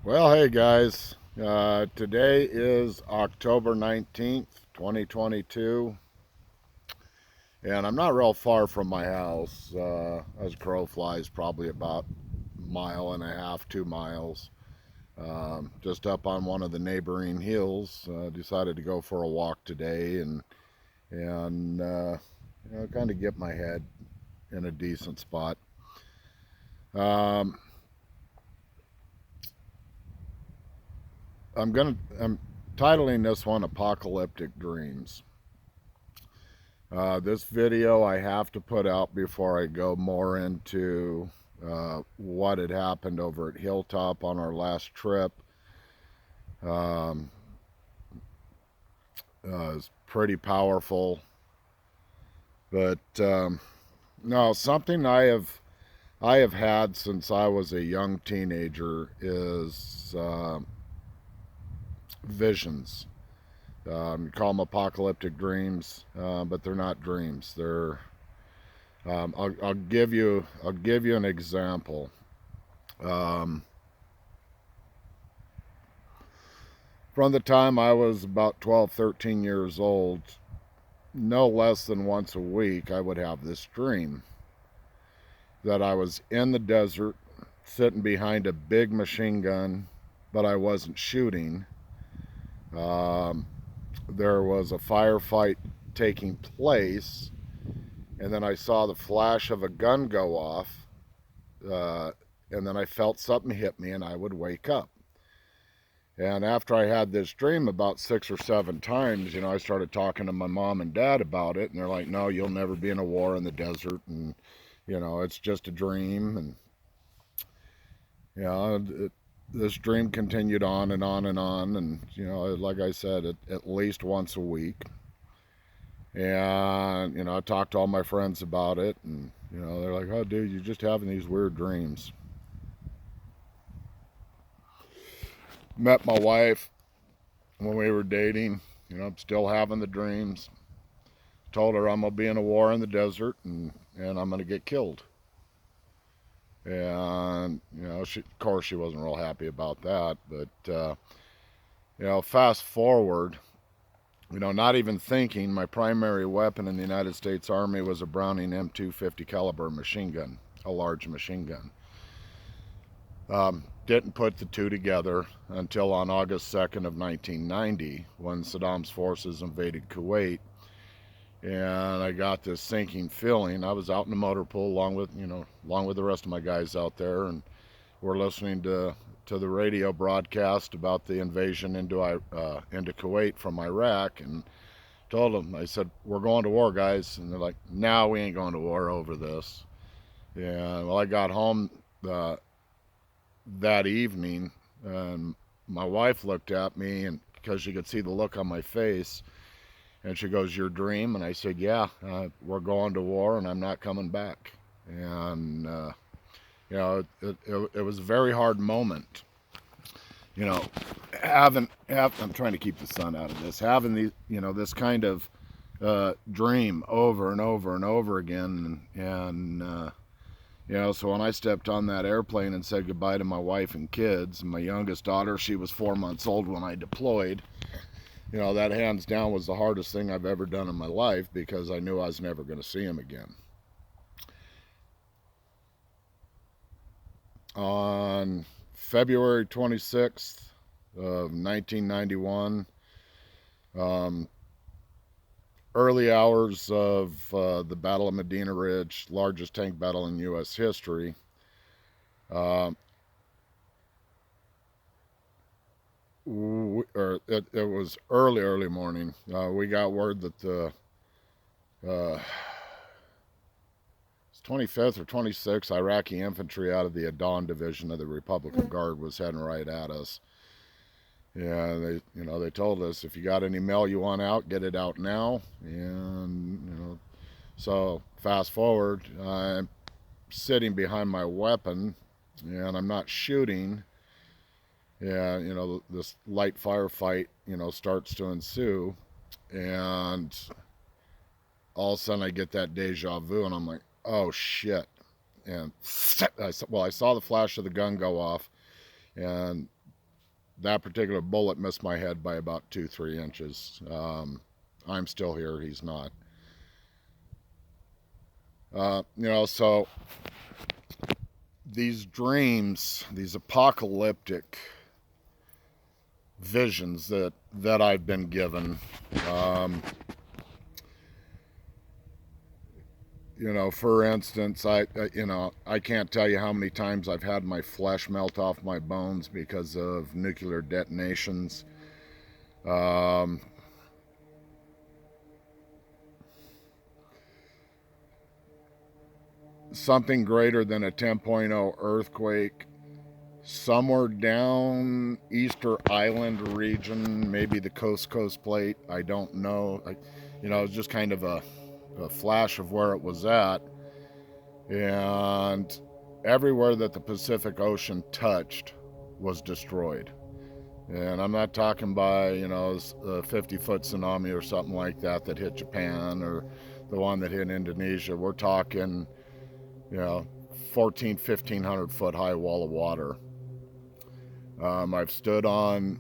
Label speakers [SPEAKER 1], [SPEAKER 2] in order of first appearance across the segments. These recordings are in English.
[SPEAKER 1] Well, hey guys, today is October 19th, 2022, and I'm not real far from my house. As crow flies, probably about a mile and a half, 2 miles. Just up on one of the neighboring hills. Decided to go for a walk today and kind of get my head in a decent spot. Um, I'm titling this one Apocalyptic Dreams. This video I have to put out before I go more into what had happened over at Hilltop on our last trip. Um, it's pretty powerful, but no, something I have had since I was a young teenager is visions. You call them apocalyptic dreams, but they're not dreams. I'll give you an example. Um, from the time I was about 12, 13 years old, no less than once a week, I would have this dream that I was in the desert, sitting behind a big machine gun, but I wasn't shooting. Um, there was a firefight taking place, and then I saw the flash of a gun go off, uh, and then I felt something hit me, and I would wake up. And after I had this dream about 6 or 7 times, I started talking to my mom and dad about it, and they're like, "No, you'll never be in a war in the desert, and it's just a dream." And this dream continued on and on and on, and like I said, at least once a week. And I talked to all my friends about it, and they're like, "Oh, dude, you're just having these weird dreams." Met my wife when we were dating. I'm still having the dreams. Told her I'm gonna be in a war in the desert, and I'm gonna get killed. And of course, she wasn't real happy about that. But fast forward, not even thinking, my primary weapon in the United States Army was a Browning M250 caliber machine gun, a large machine gun. Didn't put the two together until on August 2nd of 1990, when Saddam's forces invaded Kuwait, and I got this sinking feeling. I was out in the motor pool along with the rest of my guys out there, and we're listening to the radio broadcast about the invasion into Kuwait from Iraq, and told them, I said, "We're going to war, guys," and they're like, "No, we ain't going to war over this." Yeah, well, I got home that evening, and my wife looked at me, and because she could see the look on my face, and she goes, "Your dream?" And I said, "Yeah, we're going to war, and I'm not coming back." And it was a very hard moment. You know, I'm trying to keep the sun out of this. Having this kind of dream over and over and over again, and so when I stepped on that airplane and said goodbye to my wife and kids, my youngest daughter, she was 4 months old when I deployed. That hands down was the hardest thing I've ever done in my life, because I knew I was never going to see him again. On February 26th of 1991, um, early hours of the Battle of Medina Ridge, largest tank battle in U.S. history. It was early morning. We got word that the 25th or 26th Iraqi infantry out of the Adan division of the Republican Guard was heading right at us. Yeah, they told us, if you got any mail you want out, get it out now. And so fast forward, I'm sitting behind my weapon, and I'm not shooting. Yeah, this light firefight, starts to ensue, and all of a sudden I get that deja vu, and I'm like, "Oh shit!" And I saw the flash of the gun go off, and that particular bullet missed my head by about 2-3 inches. I'm still here, he's not. So these dreams, these apocalyptic visions that I've been given, um, for instance, I can't tell you how many times I've had my flesh melt off my bones because of nuclear detonations. Um, Something greater than a 10.0 earthquake somewhere down Easter Island region, maybe the Coast Plate. I don't know. It's just kind of a flash of where it was at. And everywhere that the Pacific Ocean touched was destroyed. And I'm not talking by, a 50-foot tsunami or something like that hit Japan, or the one that hit Indonesia. We're talking, 1,500 foot high wall of water. I've stood on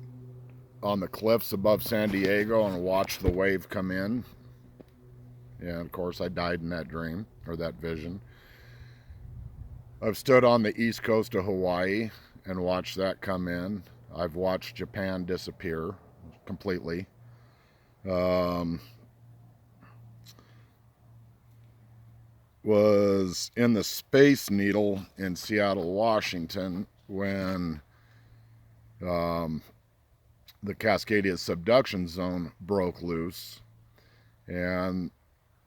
[SPEAKER 1] the cliffs above San Diego and watched the wave come in. And of course, I died in that dream, or that vision. I've stood on the east coast of Hawaii and watched that come in. I've watched Japan disappear completely. Was in the Space Needle in Seattle, Washington, when the Cascadia subduction zone broke loose, and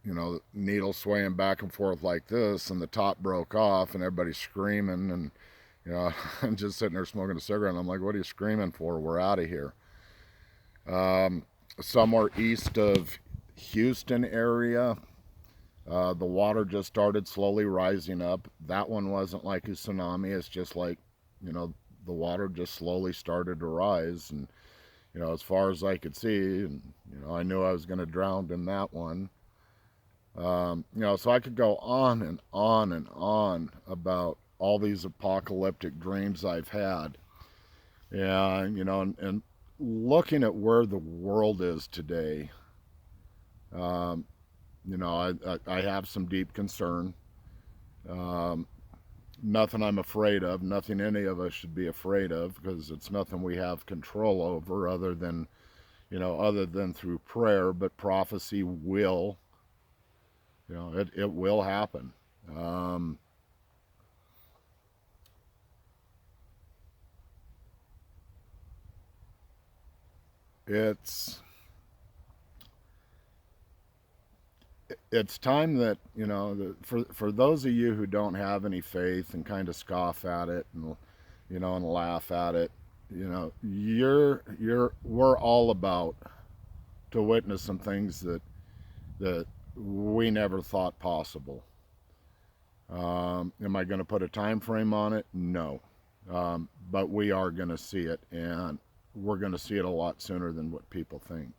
[SPEAKER 1] the needle swaying back and forth like this, and the top broke off, and everybody's screaming, and I'm just sitting there smoking a cigarette, and I'm like, what are you screaming for? We're out of here. Somewhere east of Houston area, the water just started slowly rising up. That one wasn't like a tsunami. It's just like, the water just slowly started to rise, and as far as I could see, and I knew I was going to drown in that one. So I could go on and on and on about all these apocalyptic dreams I've had. And, and looking at where the world is today, I have some deep concern. Nothing I'm afraid of, nothing any of us should be afraid of, because it's nothing we have control over other than through prayer. But prophecy will, it will happen. It's time that, for those of you who don't have any faith and kind of scoff at it, and and laugh at it, we're all about to witness some things that we never thought possible. Am I going to put a time frame on it? No. But we are going to see it, and we're going to see it a lot sooner than what people think.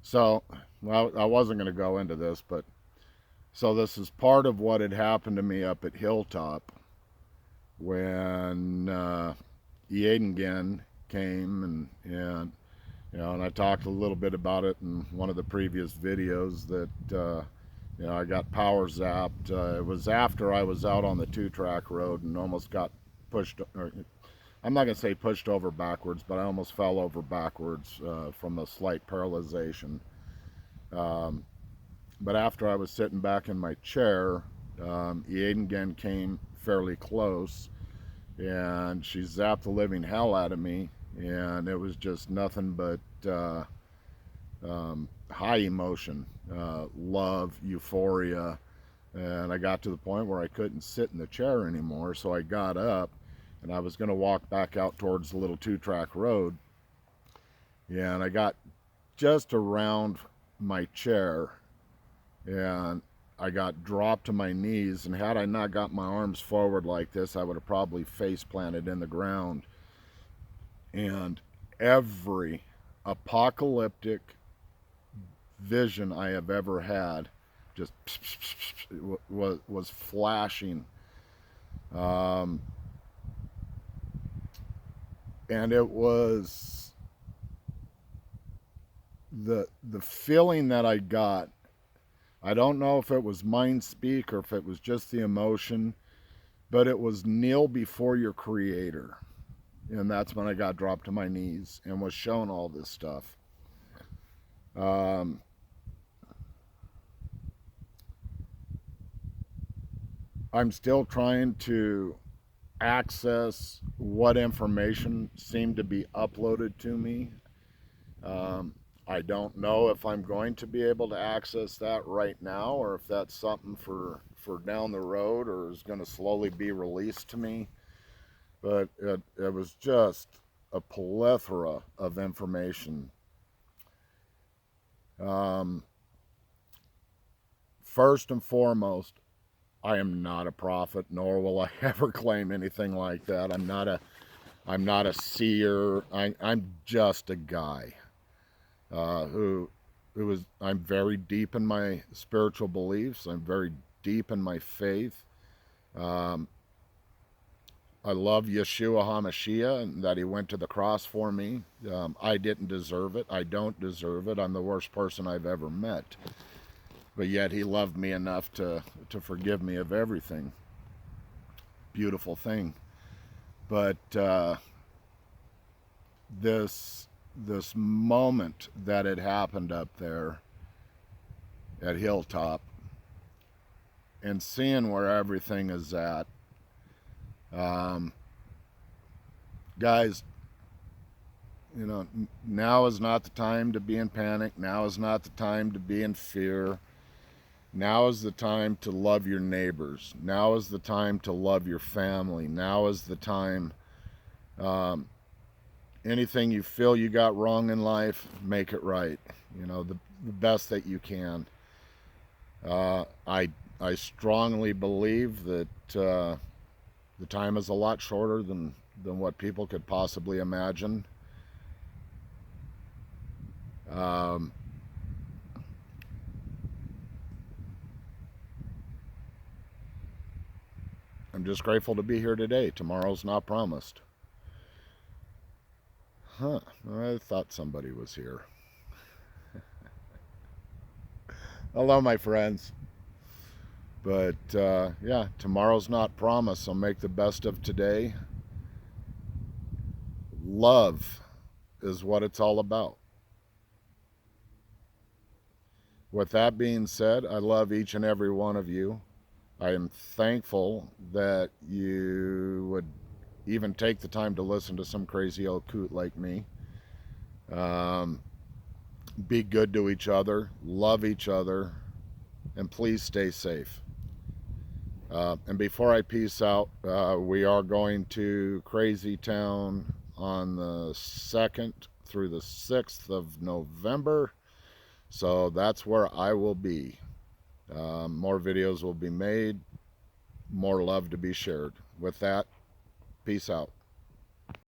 [SPEAKER 1] So, well, I wasn't going to go into this, but so this is part of what had happened to me up at Hilltop when Yaden came, and I talked a little bit about it in one of the previous videos that I got power zapped. It was after I was out on the 2-track road and almost got pushed. I'm not going to say pushed over backwards, but I almost fell over backwards from a slight paralyzation. But after I was sitting back in my chair, Yaden came fairly close, and she zapped the living hell out of me, and it was just nothing but high emotion, love, euphoria, and I got to the point where I couldn't sit in the chair anymore, so I got up, and I was going to walk back out towards the little 2-track road, and I got just around my chair, and I got dropped to my knees, and had I not got my arms forward like this, I would have probably face planted in the ground. And every apocalyptic vision I have ever had. Just was flashing, um, and it was the feeling that I got. I don't know if it was mind speak or if it was just the emotion, but it was kneel before your creator. And that's when I got dropped to my knees and was shown all this stuff. Um, I'm still trying to access what information seemed to be uploaded to me. Um, I don't know if I'm going to be able to access that right now or if that's something for down the road or is going to slowly be released to me. But it was just a plethora of information. Um, First and foremost, I am not a prophet, nor will I ever claim anything like that. I'm not a seer. I'm just a guy who is. I'm very deep in my spiritual beliefs. I'm very deep in my faith. Um, I love Yeshua HaMashiach and that he went to the cross for me. I didn't deserve it. I don't deserve it. I'm the worst person I've ever met. But yet he loved me enough to forgive me of everything. Beautiful thing. But this moment that had happened up there at Hilltop and seeing where everything is at, guys, you know, now is not the time to be in panic. Now is not the time to be in fear. Now is the time to love your neighbors. Now is the time to love your family. Now is the time. Anything you feel you got wrong in life, make it right. You know, the best that you can. I strongly believe that the time is a lot shorter than what people could possibly imagine. Um, I'm just grateful to be here today. Tomorrow's not promised. Huh, I thought somebody was here. Hello, my friends. But yeah, tomorrow's not promised, so make the best of today. Love is what it's all about. With that being said, I love each and every one of you. I am thankful that you would even take the time to listen to some crazy old coot like me. Um, be good to each other, love each other, and please stay safe. And before I peace out, we are going to Crazy Town on the 2nd through the 6th of November. So that's where I will be. More videos will be made, more love to be shared. With that, peace out.